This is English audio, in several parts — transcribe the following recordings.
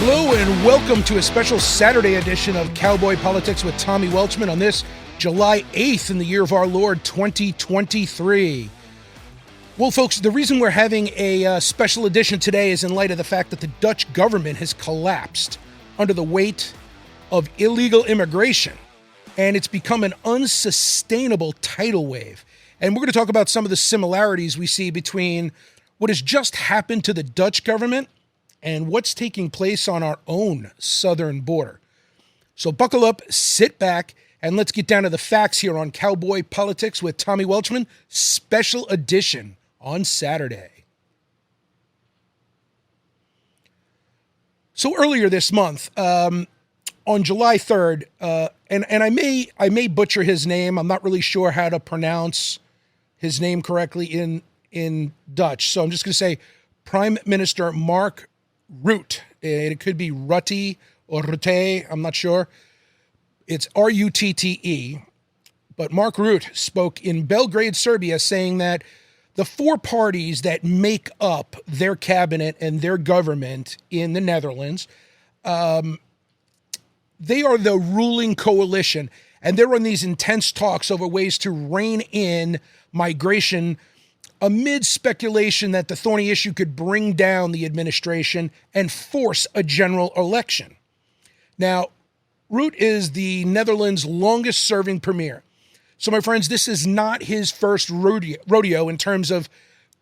Hello and welcome to a special Saturday edition of Cowboy Politics with Tommy Welchman on this July 8th in the year of our Lord 2023. Well, folks, the reason we're having a special edition today is in light of the fact that the Dutch government has collapsed under the weight of illegal immigration, and it's become an unsustainable tidal wave. And we're going to talk about some of the similarities we see between what has just happened to the Dutch government and what's taking place on our own southern border. So buckle up, sit back, and let's get down to the facts here on Cowboy Politics with Tommy Welchman, special edition on Saturday. So earlier this month, on July 3rd, and I may butcher his name. I'm not really sure how to pronounce his name correctly in Dutch. So I'm just going to say Prime Minister Mark Rutte. It could be Rutte or Rutte, I'm not sure. It's R-U-T-T-E. But Mark Rutte spoke in Belgrade, Serbia, saying that the four parties that make up their cabinet and their government in the Netherlands, they are the ruling coalition, and they're on these intense talks over ways to rein in migration amid speculation that the thorny issue could bring down the administration and force a general election. Now, Rutte is the Netherlands' longest-serving premier. So, my friends, this is not his first rodeo in terms of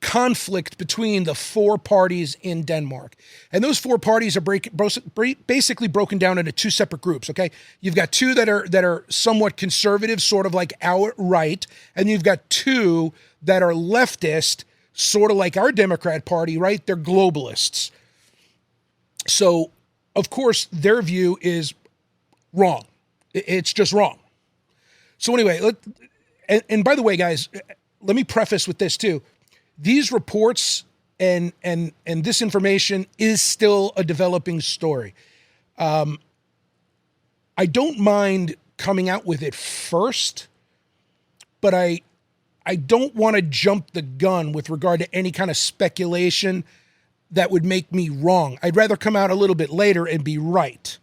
conflict between the four parties in Denmark. And those four parties are basically broken down into two separate groups, okay? You've got two that are somewhat conservative, sort of like our right, and you've got two that are leftist, sort of like our Democrat Party, right? They're globalists. So, of course, their view is wrong. It's just wrong. So anyway, and by the way, guys, let me preface with this too. These reports and this information is still a developing story. I don't mind coming out with it first, but I don't want to jump the gun with regard to any kind of speculation that would make me wrong. I'd rather come out a little bit later and be right.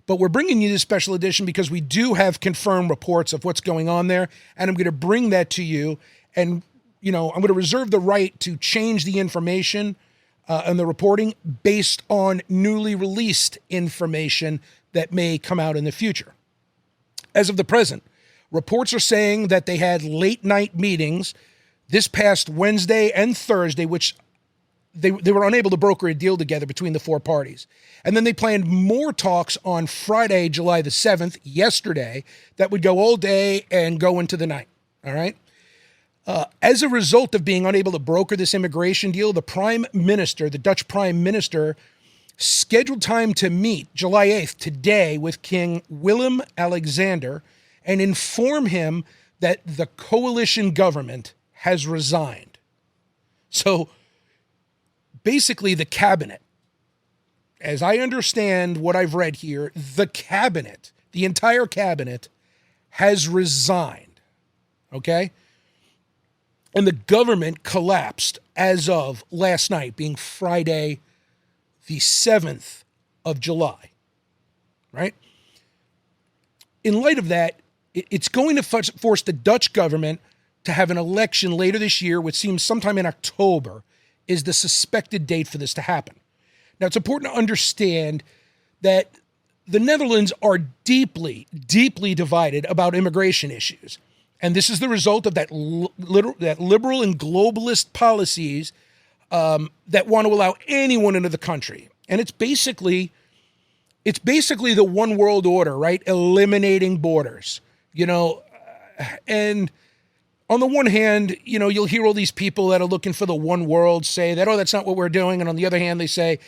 But we're bringing you this special edition because we do have confirmed reports of what's going on there, and I'm going to bring that to you. And, I'm going to reserve the right to change the information and the reporting based on newly released information that may come out in the future. As of the present, reports are saying that they had late-night meetings this past Wednesday and Thursday, which they were unable to broker a deal together between the four parties. And then they planned more talks on Friday, July the 7th, yesterday, that would go all day and go into the night, all right? As a result of being unable to broker this immigration deal, the Dutch Prime Minister, scheduled time to meet July 8th, today, with King Willem-Alexander and inform him that the coalition government has resigned. So, basically, the cabinet, as I understand what I've read here, the entire cabinet has resigned, okay? And the government collapsed as of last night, being Friday, the 7th of July, right? In light of that, it's going to force the Dutch government to have an election later this year, which seems sometime in October, is the suspected date for this to happen. Now, it's important to understand that the Netherlands are deeply, deeply divided about immigration issues. And this is the result of that liberal and globalist policies that want to allow anyone into the country. And it's basically the one world order, right? Eliminating borders, and on the one hand, you'll hear all these people that are looking for the one world say that, oh, that's not what we're doing. And on the other hand, they say,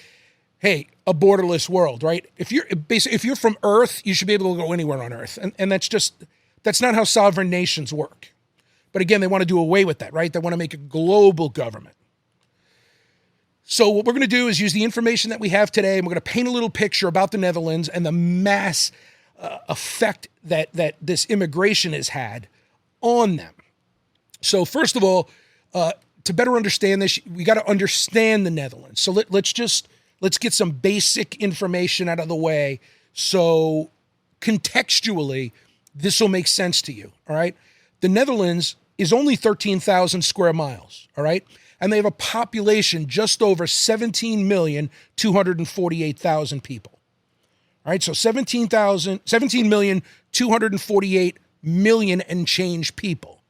hey, a borderless world, right? If you're from Earth, you should be able to go anywhere on Earth. And that's not how sovereign nations work. But again, they want to do away with that, right? They want to make a global government. So what we're going to do is use the information that we have today, and we're going to paint a little picture about the Netherlands and the mass effect that this immigration has had on them. So first of all, to better understand this, we got to understand the Netherlands. So let's just Let's get some basic information out of the way so contextually this will make sense to you, all right? The Netherlands is only 13,000 square miles, all right? And they have a population just over 17,248,000 people. All right, so 17,248,000,000 and change people,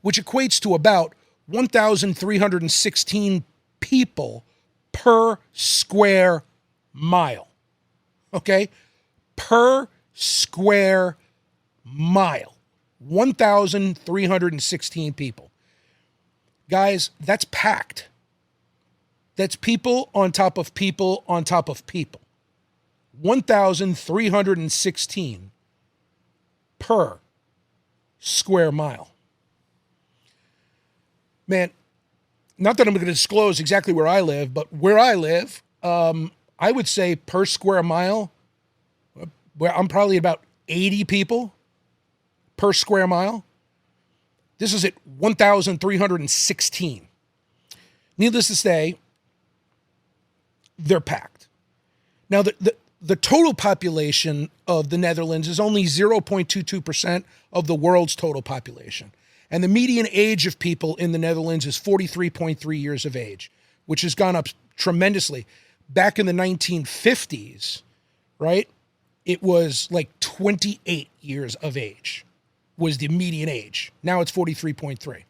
which equates to about 1,316 people per square mile. Okay? Per square mile. 1,316 people. Guys, that's packed. That's people on top of people on top of people. 1,316 per square mile. Man, not that I'm going to disclose exactly where I live, but where I live, I would say per square mile, where I'm probably about 80 people per square mile. This is at 1,316. Needless to say, they're packed. Now, the total population of the Netherlands is only 0.22% of the world's total population. And the median age of people in the Netherlands is 43.3 years of age, which has gone up tremendously. Back in the 1950s, right, it was like 28 years of age was the median age. Now it's 43.3.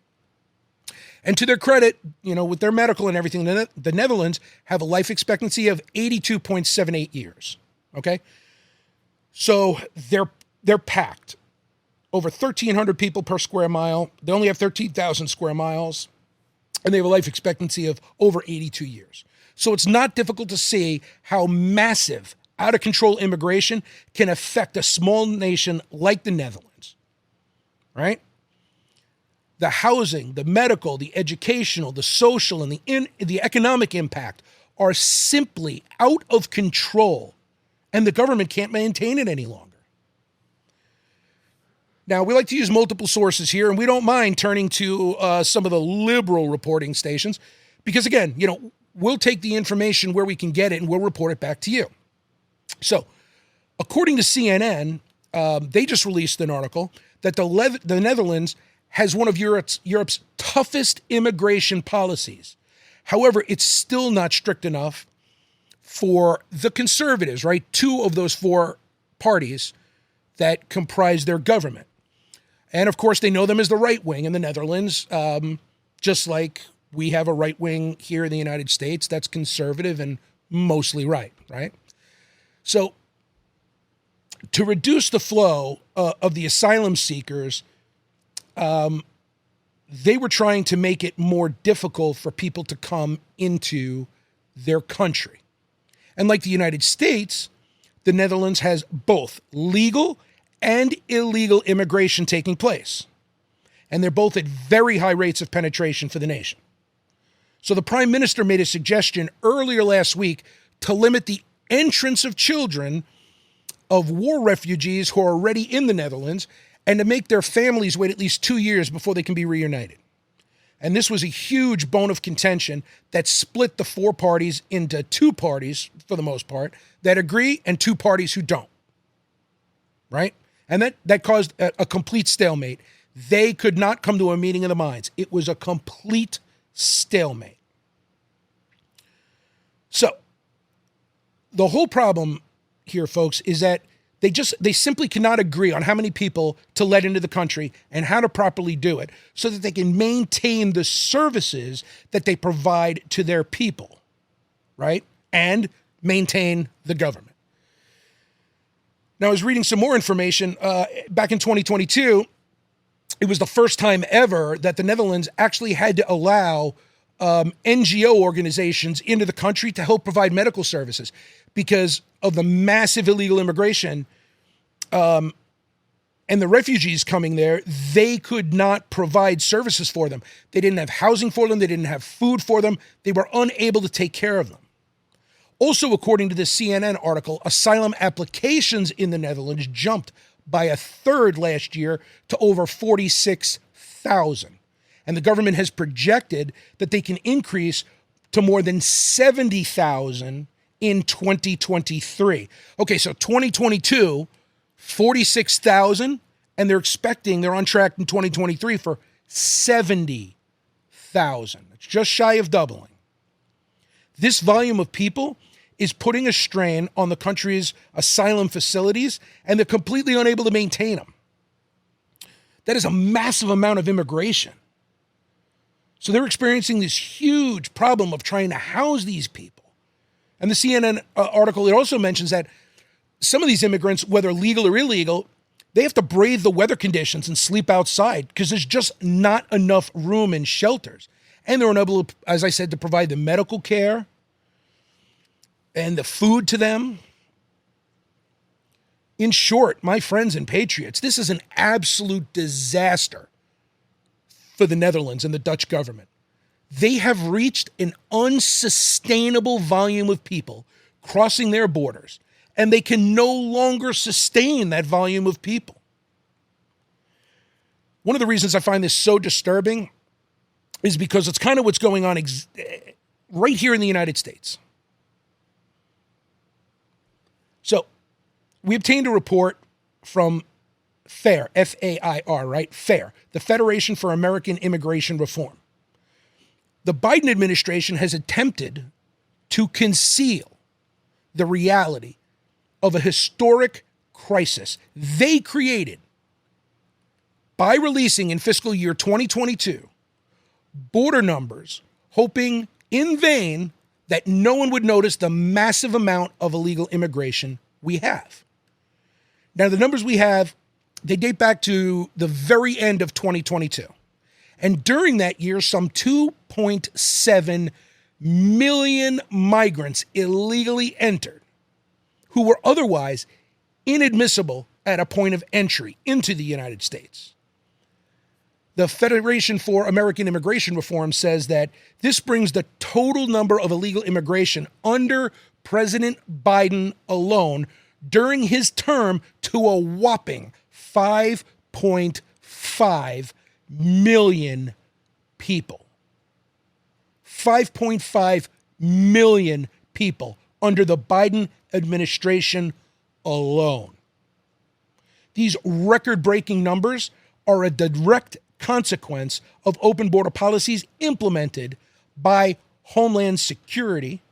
And to their credit, with their medical and everything, the Netherlands have a life expectancy of 82.78 years. Okay? So they're packed. Over 1,300 people per square mile. They only have 13,000 square miles. And they have a life expectancy of over 82 years. So it's not difficult to see how massive, out-of-control immigration can affect a small nation like the Netherlands. Right? The housing, the medical, the educational, the social, and the economic impact are simply out of control, and the government can't maintain it any longer. Now, we like to use multiple sources here, and we don't mind turning to some of the liberal reporting stations because, again, we'll take the information where we can get it, and we'll report it back to you. So, according to CNN, they just released an article that the Netherlands has one of Europe's toughest immigration policies. However, it's still not strict enough for the conservatives, right? 2 of those 4 parties that comprise their government. And of course, they know them as the right wing in the Netherlands, just like we have a right wing here in the United States that's conservative and mostly right? So to reduce the flow of the asylum seekers, they were trying to make it more difficult for people to come into their country. And like the United States, the Netherlands has both legal and illegal immigration taking place. And they're both at very high rates of penetration for the nation. So the Prime Minister made a suggestion earlier last week to limit the entrance of children of war refugees who are already in the Netherlands and to make their families wait at least 2 years before they can be reunited. And this was a huge bone of contention that split the 4 parties into 2 parties, for the most part, that agree and 2 parties who don't. Right? And that caused a complete stalemate. They could not come to a meeting of the minds. It was a complete stalemate. So, the whole problem here, folks, is that they simply cannot agree on how many people to let into the country and how to properly do it so that they can maintain the services that they provide to their people, right? And maintain the government. Now, I was reading some more information. Back in 2022, it was the first time ever that the Netherlands actually had to allow NGO organizations into the country to help provide medical services because of the massive illegal immigration and the refugees coming there. They could not provide services for them. They didn't have housing for them. They didn't have food for them. They were unable to take care of them. Also, according to the CNN article, asylum applications in the Netherlands jumped by 1/3 last year to over 46,000. And the government has projected that they can increase to more than 70,000 in 2023. Okay, so 2022, 46,000, and they're on track in 2023 for 70,000. It's just shy of doubling. This volume of people is putting a strain on the country's asylum facilities, and they're completely unable to maintain them. That is a massive amount of immigration. So they're experiencing this huge problem of trying to house these people. And the CNN article, it also mentions that some of these immigrants, whether legal or illegal, they have to brave the weather conditions and sleep outside because there's just not enough room in shelters. And they're unable, as I said, to provide the medical care and the food to them. In short, my friends and patriots, this is an absolute disaster for the Netherlands and the Dutch government. They have reached an unsustainable volume of people crossing their borders, and they can no longer sustain that volume of people. One of the reasons I find this so disturbing is because it's kind of what's going on right here in the United States. So we obtained a report from FAIR, F-A-I-R, right? FAIR, the Federation for American Immigration Reform. The Biden administration has attempted to conceal the reality of a historic crisis they created by releasing in fiscal year 2022 border numbers, hoping in vain that no one would notice the massive amount of illegal immigration we have. Now, the numbers we have, they date back to the very end of 2022. And during that year, some 2.7 million migrants illegally entered who were otherwise inadmissible at a point of entry into the United States. The Federation for American Immigration Reform says that this brings the total number of illegal immigration under President Biden alone during his term to a whopping 5.5 million people. 5.5 million people under the Biden administration alone. These record-breaking numbers are a direct consequence of open border policies implemented by Homeland Security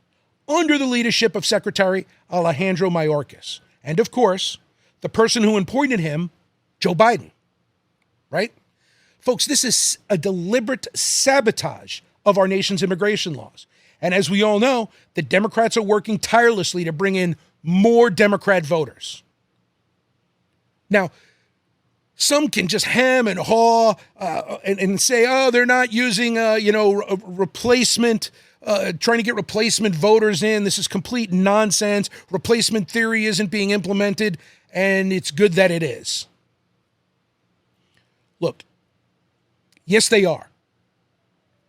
under the leadership of Secretary Alejandro Mayorkas. And of course, the person who appointed him, Joe Biden, right? Folks, this is a deliberate sabotage of our nation's immigration laws. And as we all know, the Democrats are working tirelessly to bring in more Democrat voters. Now, some can just hem and haw and say, oh, they're not using, replacement, trying to get replacement voters in. This is complete nonsense. Replacement theory isn't being implemented, and it's good that it is. Look, yes, they are.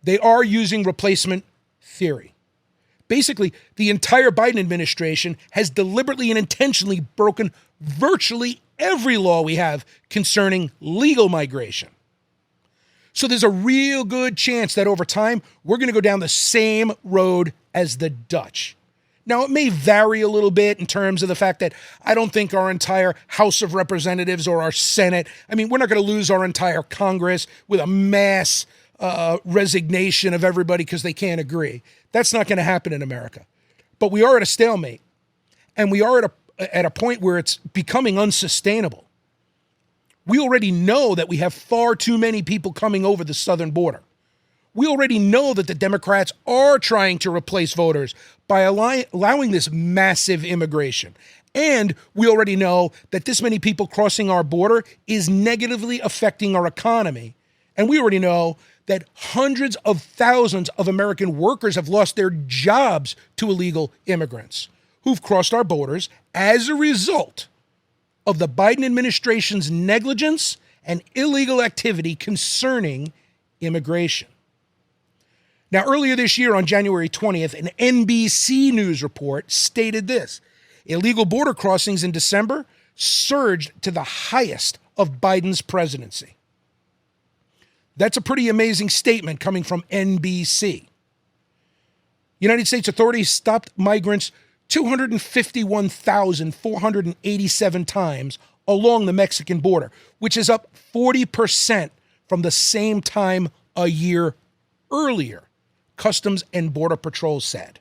They are using replacement theory. Basically, the entire Biden administration has deliberately and intentionally broken virtually every law we have concerning legal migration. So there's a real good chance that over time, we're going to go down the same road as the Dutch. Now, it may vary a little bit in terms of the fact that I don't think our entire House of Representatives or our Senate, we're not going to lose our entire Congress with a mass resignation of everybody because they can't agree. That's not going to happen in America. But we are at a stalemate, and we are at a point where it's becoming unsustainable. We already know that we have far too many people coming over the southern border. We already know that the Democrats are trying to replace voters by allowing this massive immigration. And we already know that this many people crossing our border is negatively affecting our economy. And we already know that hundreds of thousands of American workers have lost their jobs to illegal immigrants who've crossed our borders as a result of the Biden administration's negligence and illegal activity concerning immigration. Now, earlier this year on January 20th, an NBC News report stated this: illegal border crossings in December surged to the highest of Biden's presidency. That's a pretty amazing statement coming from NBC. United States authorities stopped migrants 251,487 times along the Mexican border, which is up 40% from the same time a year earlier, Customs and Border Patrol said.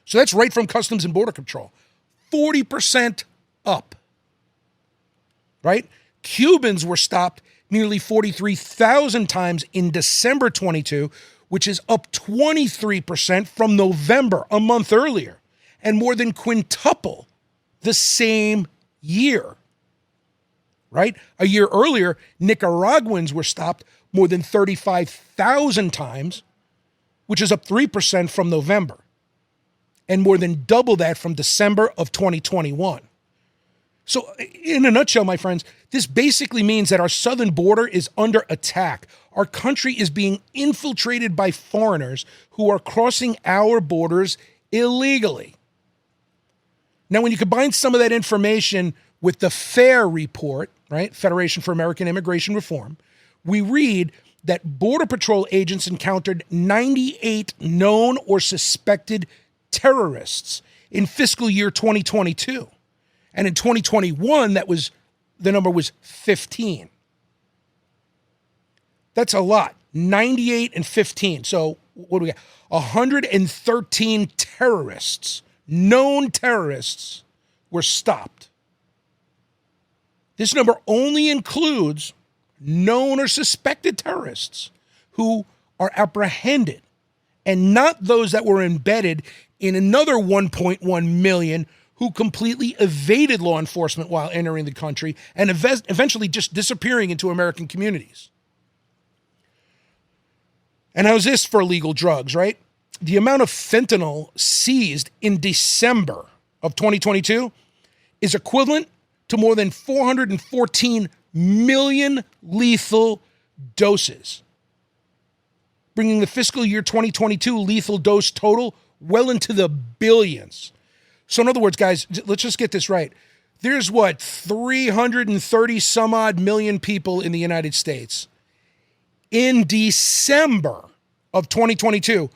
So that's right from Customs and Border Control. 40% up, right? Cubans were stopped nearly 43,000 times in December 22, which is up 23% from November, a month earlier, and more than quintuple the same year, right? A year earlier, Nicaraguans were stopped more than 35,000 times, which is up 3% from November, and more than double that from December of 2021. So in a nutshell, my friends, this basically means that our southern border is under attack. Our country is being infiltrated by foreigners who are crossing our borders illegally. Now, when you combine some of that information with the FAIR report, right, Federation for American Immigration Reform, we read that Border Patrol agents encountered 98 known or suspected terrorists in fiscal year 2022. And in 2021, the number was 15. That's a lot. 98 and 15. So what do we got? 113 terrorists, known terrorists, were stopped. This number only includes known or suspected terrorists who are apprehended, and not those that were embedded in another 1.1 million who completely evaded law enforcement while entering the country and eventually just disappearing into American communities. And how's this for illegal drugs, right? The amount of fentanyl seized in December of 2022 is equivalent to more than 414 million lethal doses, bringing the fiscal year 2022 lethal dose total well into the billions. So in other words, guys, let's just get this right. There's 330 some odd million people in the United States. In December of 2022,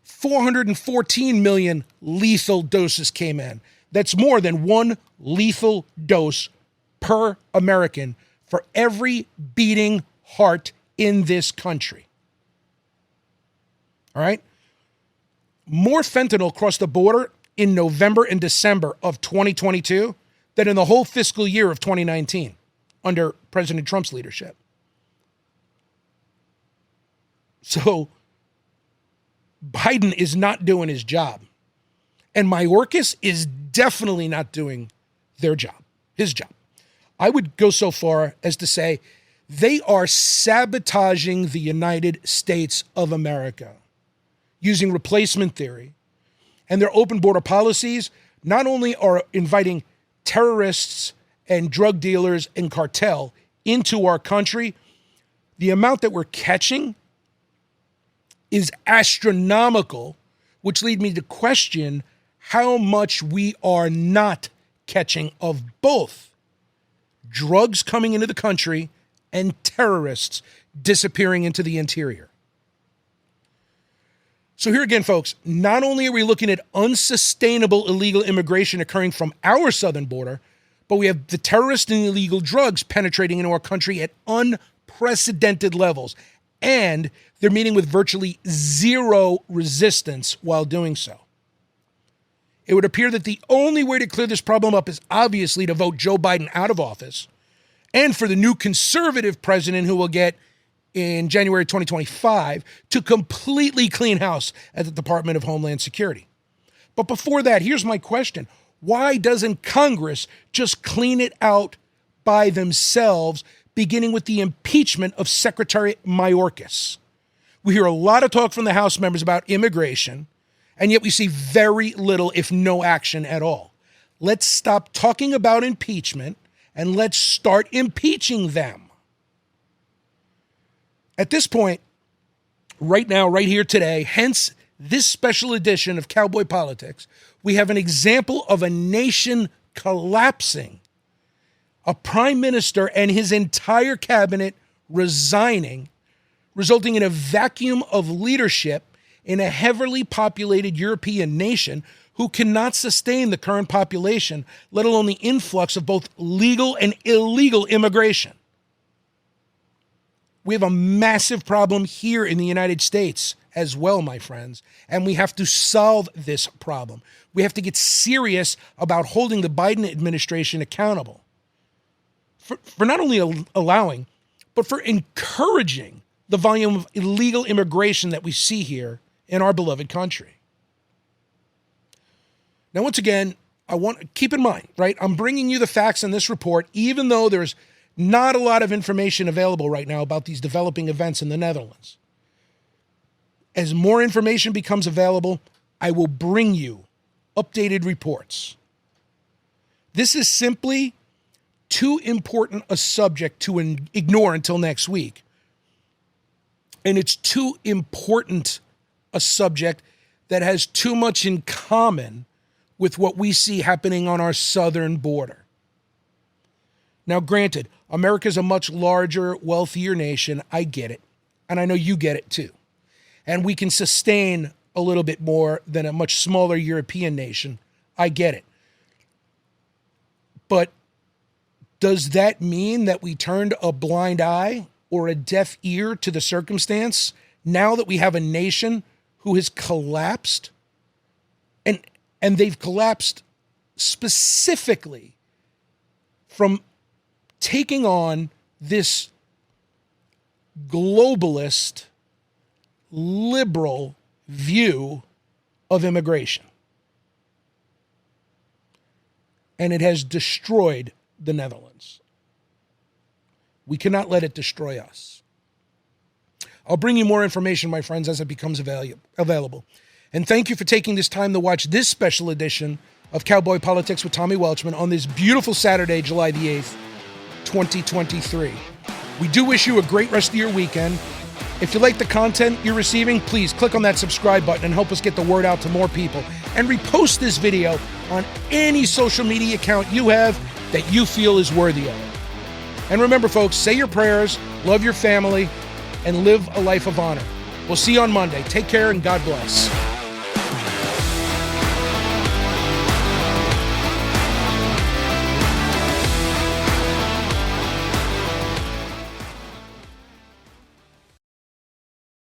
414 million lethal doses came in. That's more than one lethal dose per American for every beating heart in this country. All right? More fentanyl crossed the border in November and December of 2022 than in the whole fiscal year of 2019 under President Trump's leadership. So Biden is not doing his job. And Mayorkas is definitely not doing his job. I would go so far as to say they are sabotaging the United States of America using replacement theory. And their open border policies not only are inviting terrorists and drug dealers and cartel into our country, the amount that we're catching is astronomical, which lead me to question how much we are not catching of both drugs coming into the country and terrorists disappearing into the interior. So here again, folks, not only are we looking at unsustainable illegal immigration occurring from our southern border, but we have the terrorist and illegal drugs penetrating into our country at unprecedented levels. And they're meeting with virtually zero resistance while doing so. It would appear that the only way to clear this problem up is obviously to vote Joe Biden out of office, and for the new conservative president who will get in January 2025 to completely clean house at the Department of Homeland Security. But before that, here's my question. Why doesn't Congress just clean it out by themselves, beginning with the impeachment of Secretary Mayorkas? We hear a lot of talk from the House members about immigration, and yet we see very little, if no action at all. Let's stop talking about impeachment and let's start impeaching them. At this point, right now, right here today, hence this special edition of Cowboy Politics, we have an example of a nation collapsing, a prime minister and his entire cabinet resigning, resulting in a vacuum of leadership in a heavily populated European nation who cannot sustain the current population, let alone the influx of both legal and illegal immigration. We have a massive problem here in the United States as well, my friends, and we have to solve this problem. We have to get serious about holding the Biden administration accountable for not only allowing, but for encouraging the volume of illegal immigration that we see here in our beloved country. Now, once again, I want to keep in mind, right? I'm bringing you the facts in this report, even though there's not a lot of information available right now about these developing events in the Netherlands. As more information becomes available, I will bring you updated reports. This is simply too important a subject to ignore until next week. And it's too important a subject that has too much in common with what we see happening on our southern border. Now, granted, America's a much larger, wealthier nation. I get it. And I know you get it too. And we can sustain a little bit more than a much smaller European nation. I get it. But does that mean that we turned a blind eye or a deaf ear to the circumstance now that we have a nation who has collapsed? And they've collapsed specifically from taking on this globalist, liberal view of immigration. And it has destroyed the Netherlands. We cannot let it destroy us. I'll bring you more information, my friends, as it becomes available. And thank you for taking this time to watch this special edition of Cowboy Politics with Tommy Welchman on this beautiful Saturday, July the 8th, 2023. We do wish you a great rest of your weekend. If you like the content you're receiving, please click on that subscribe button and help us get the word out to more people. And repost this video on any social media account you have that you feel is worthy of it. And remember, folks, say your prayers, love your family, and live a life of honor. We'll see you on Monday. Take care and God bless.